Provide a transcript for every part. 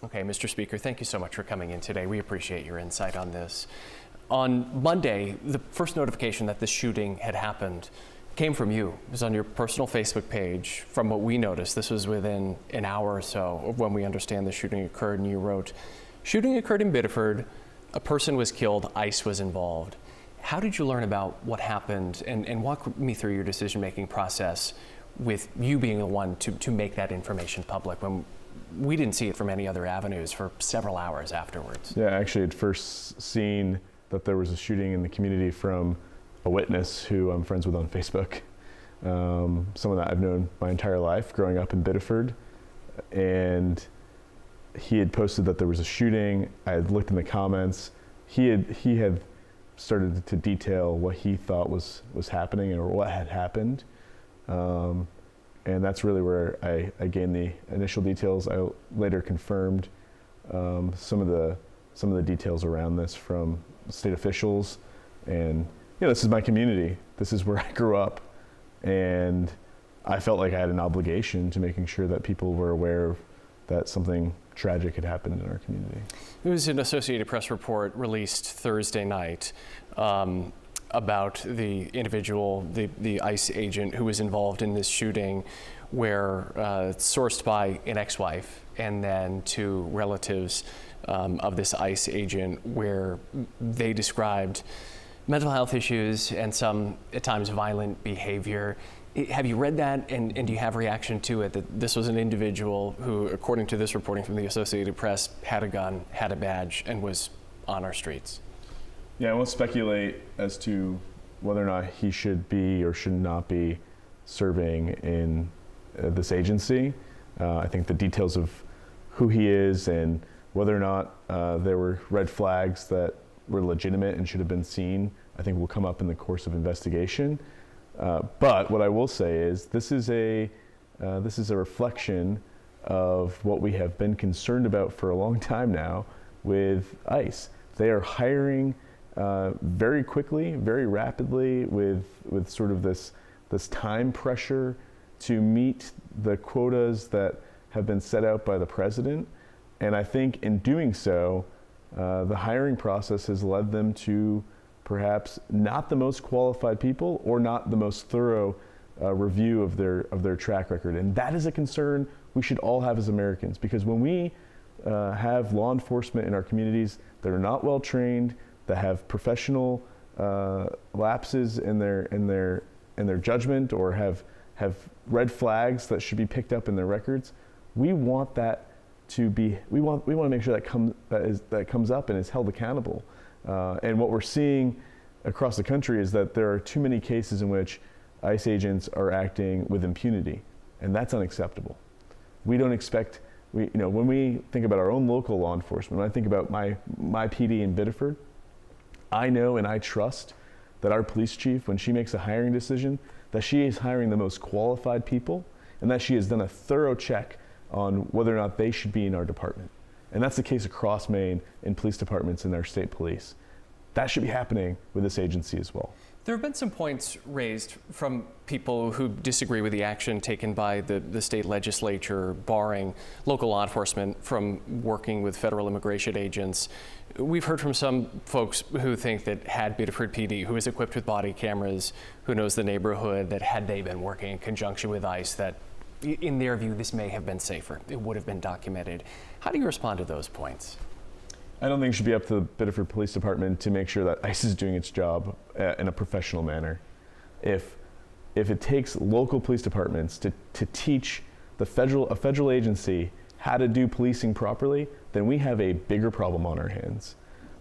Okay, Mr. Speaker, thank you so much for coming in today. We appreciate your insight on this. On Monday, the first notification that this shooting had happened came from you. It was on your personal Facebook page. From what we noticed, this was within an hour or so of when we understand the shooting occurred, and you wrote, "Shooting occurred in Biddeford, a person was killed, ICE was involved." How did you learn about what happened, and walk me through your decision-making process with you being the one to make that information public when we didn't see it from any other avenues for several hours afterwards? Yeah, actually I'd first seen that there was a shooting in the community from a witness who I'm friends with on Facebook. Someone that I've known my entire life growing up in Biddeford. And he had posted that there was a shooting. I had looked in the comments. He had started to detail what he thought was happening or what had happened. And that's really where I gained the initial details. I later confirmed some of the details around this from state officials. And this is my community. This is where I grew up. And I felt like I had an obligation to making sure that people were aware that something tragic had happened in our community. It was an Associated Press report released Thursday night about the individual, the ICE agent who was involved in this shooting, where sourced by an ex-wife and then two relatives of this ICE agent, where they described mental health issues and some, at times, violent behavior. Have you read that, and do you have reaction to it, that this was an individual who, according to this reporting from the Associated Press, had a gun, had a badge, and was on our streets? Yeah, I won't speculate as to whether or not he should be or should not be serving in this agency. I think the details of who he is and whether or not there were red flags that were legitimate and should have been seen, I think will come up in the course of investigation. But what I will say is this is a reflection of what we have been concerned about for a long time now with ICE. They are hiring very quickly, very rapidly, with sort of this time pressure to meet the quotas that have been set out by the president. And I think in doing so, the hiring process has led them to perhaps not the most qualified people or not the most thorough review of their track record. And that is a concern we should all have as Americans, because when we have law enforcement in our communities that are not well trained, that have professional lapses in their judgment, or have red flags that should be picked up in their records, we want that to be. We want to make sure that comes up and is held accountable. And what we're seeing across the country is that there are too many cases in which ICE agents are acting with impunity, and that's unacceptable. We don't expect. When we think about our own local law enforcement, when I think about my PD in Biddeford, I know and I trust that our police chief, when she makes a hiring decision, that she is hiring the most qualified people, and that she has done a thorough check on whether or not they should be in our department. And that's the case across Maine in police departments and our state police. That should be happening with this agency as well. There have been some points raised from people who disagree with the action taken by the state legislature, barring local law enforcement from working with federal immigration agents. We've heard from some folks who think that had Biddeford PD, who is equipped with body cameras, who knows the neighborhood, that had they been working in conjunction with ICE, that in their view, this may have been safer. It would have been documented. How do you respond to those points? I don't think it should be up to the Biddeford Police Department to make sure that ICE is doing its job in a professional manner. If it takes local police departments to teach a federal agency how to do policing properly, then we have a bigger problem on our hands.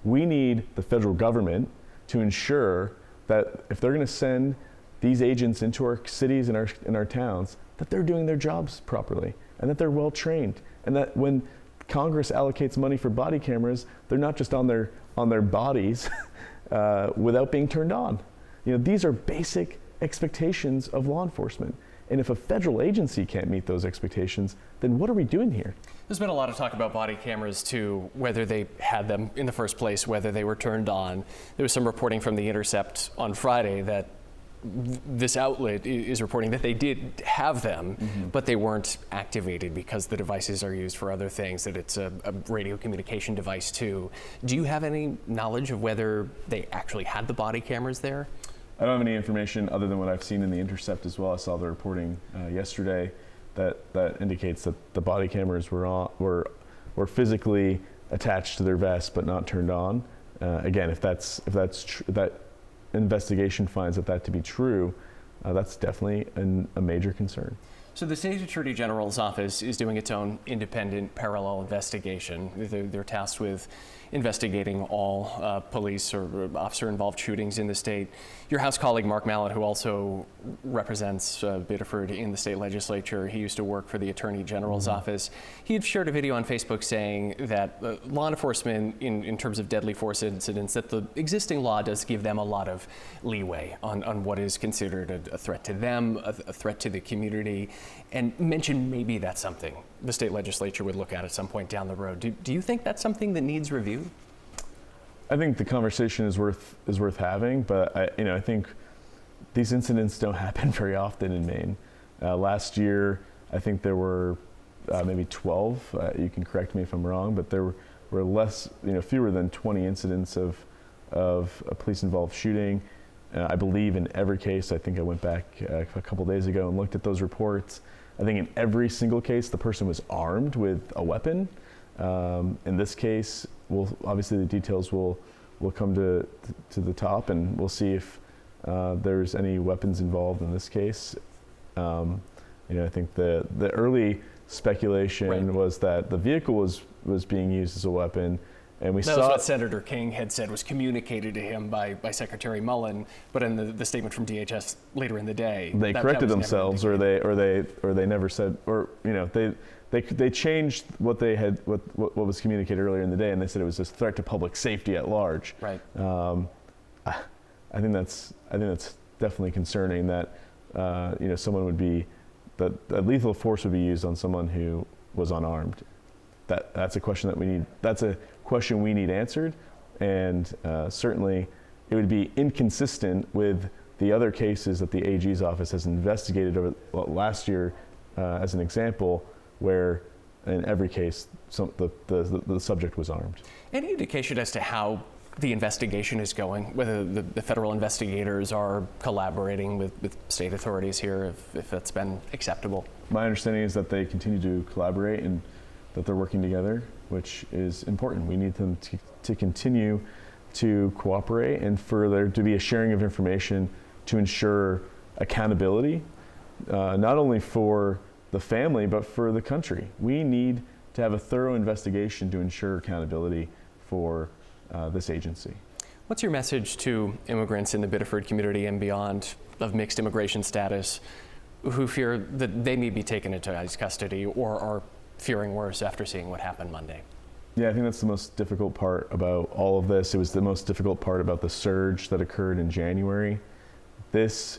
We need the federal government to ensure that if they're going to send these agents into our cities and our towns, that they're doing their jobs properly and that they're well trained, and that when Congress allocates money for body cameras, they're not just on their bodies without being turned on. These are basic expectations of law enforcement. And if a federal agency can't meet those expectations, then what are we doing here? There's been a lot of talk about body cameras too, whether they had them in the first place, whether they were turned on. There was some reporting from The Intercept on Friday that this outlet is reporting that they did have them, but they weren't activated because the devices are used for other things, that it's a radio communication device too. Do you have any knowledge of whether they actually had the body cameras there? I don't have any information other than what I've seen in the Intercept as well. I saw the reporting yesterday that indicates that the body cameras were physically attached to their vest but not turned on. Again, if that investigation finds that to be true, that's definitely a major concern. So the State Attorney General's office is doing its own independent parallel investigation. They're tasked with investigating all police or officer-involved shootings in the state. Your House colleague Mark Mallett, who also represents Biddeford in the state legislature, he used to work for the Attorney General's office. He had shared a video on Facebook saying that law enforcement, in terms of deadly force incidents, that the existing law does give them a lot of leeway on what is considered a threat to them, a threat to the community, and mentioned maybe that's something the state legislature would look at some point down the road. Do you think that's something that needs review? I think the conversation is worth having, but I think these incidents don't happen very often in Maine. Last year, I think there were maybe 12. You can correct me if I'm wrong, but there were fewer than 20 incidents of a police-involved shooting. I believe in every case. I think I went back a couple days ago and looked at those reports. I think in every single case, the person was armed with a weapon. In this case, obviously the details will come to the top, and we'll see if there's any weapons involved in this case. I think the early speculation was that the vehicle was being used as a weapon, and we saw what Senator King had said was communicated to him by Secretary Mullen, but in the statement from DHS later in the day, they corrected themselves, or they never said, or they changed what was communicated earlier in the day, and they said it was a threat to public safety at large. Right. I think that's definitely concerning that someone would be that lethal force would be used on someone who was unarmed. That's a question that we need. That's a question we need answered, and certainly it would be inconsistent with the other cases that the AG's office has investigated over last year, as an example, where in every case the subject was armed. Any indication as to how the investigation is going, whether the federal investigators are collaborating with state authorities here, if that's been acceptable? My understanding is that they continue to collaborate and that they're working together, which is important. We need them to continue to cooperate and for there to be a sharing of information to ensure accountability, not only for the family, but for the country. We need to have a thorough investigation to ensure accountability for this agency. What's your message to immigrants in the Biddeford community and beyond of mixed immigration status who fear that they may be taken into ICE custody or are fearing worse after seeing what happened Monday? Yeah, I think that's the most difficult part about all of this. It was the most difficult part about the surge that occurred in January. This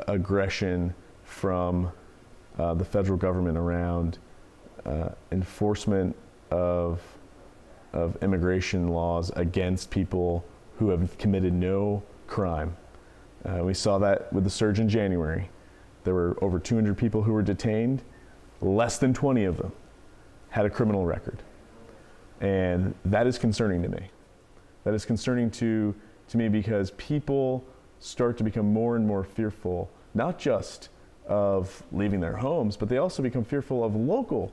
aggression from the federal government around enforcement of immigration laws against people who have committed no crime. We saw that with the surge in January. There were over 200 people who were detained. Less than 20 of them had a criminal record. And that is concerning to me. That is concerning to me because people start to become more and more fearful, not just of leaving their homes, but they also become fearful of local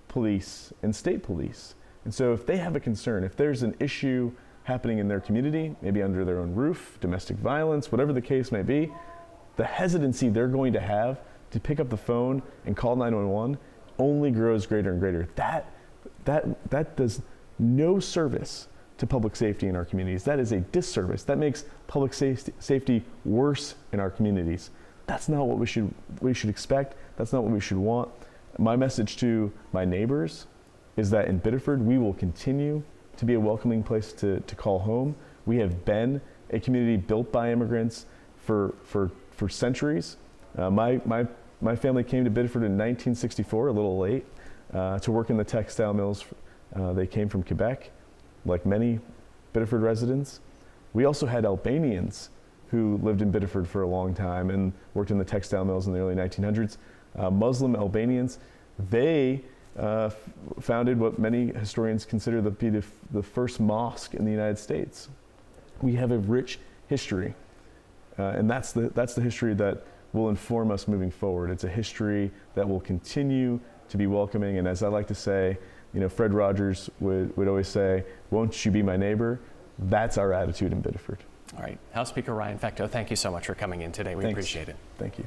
police and state police. And so if they have a concern, if there's an issue happening in their community, maybe under their own roof, domestic violence, whatever the case may be, the hesitancy they're going to have to pick up the phone and call 911 only grows greater and greater. That does no service to public safety in our communities. That is a disservice. That makes public safety worse in our communities. That's not what we should expect. That's not what we should want. My message to my neighbors is that in Biddeford, we will continue to be a welcoming place to call home. We have been a community built by immigrants for centuries. My family came to Biddeford in 1964, a little late, to work in the textile mills. They came from Quebec, like many Biddeford residents. We also had Albanians who lived in Biddeford for a long time and worked in the textile mills in the early 1900s. Muslim Albanians, they founded what many historians consider to be the first mosque in the United States. We have a rich history, and that's the history that will inform us moving forward. It's a history that will continue to be welcoming, and as I like to say, Fred Rogers would always say, "Won't you be my neighbor?" That's our attitude in Biddeford. All right. House Speaker Ryan Fecteau, thank you so much for coming in today. We appreciate it. Thank you.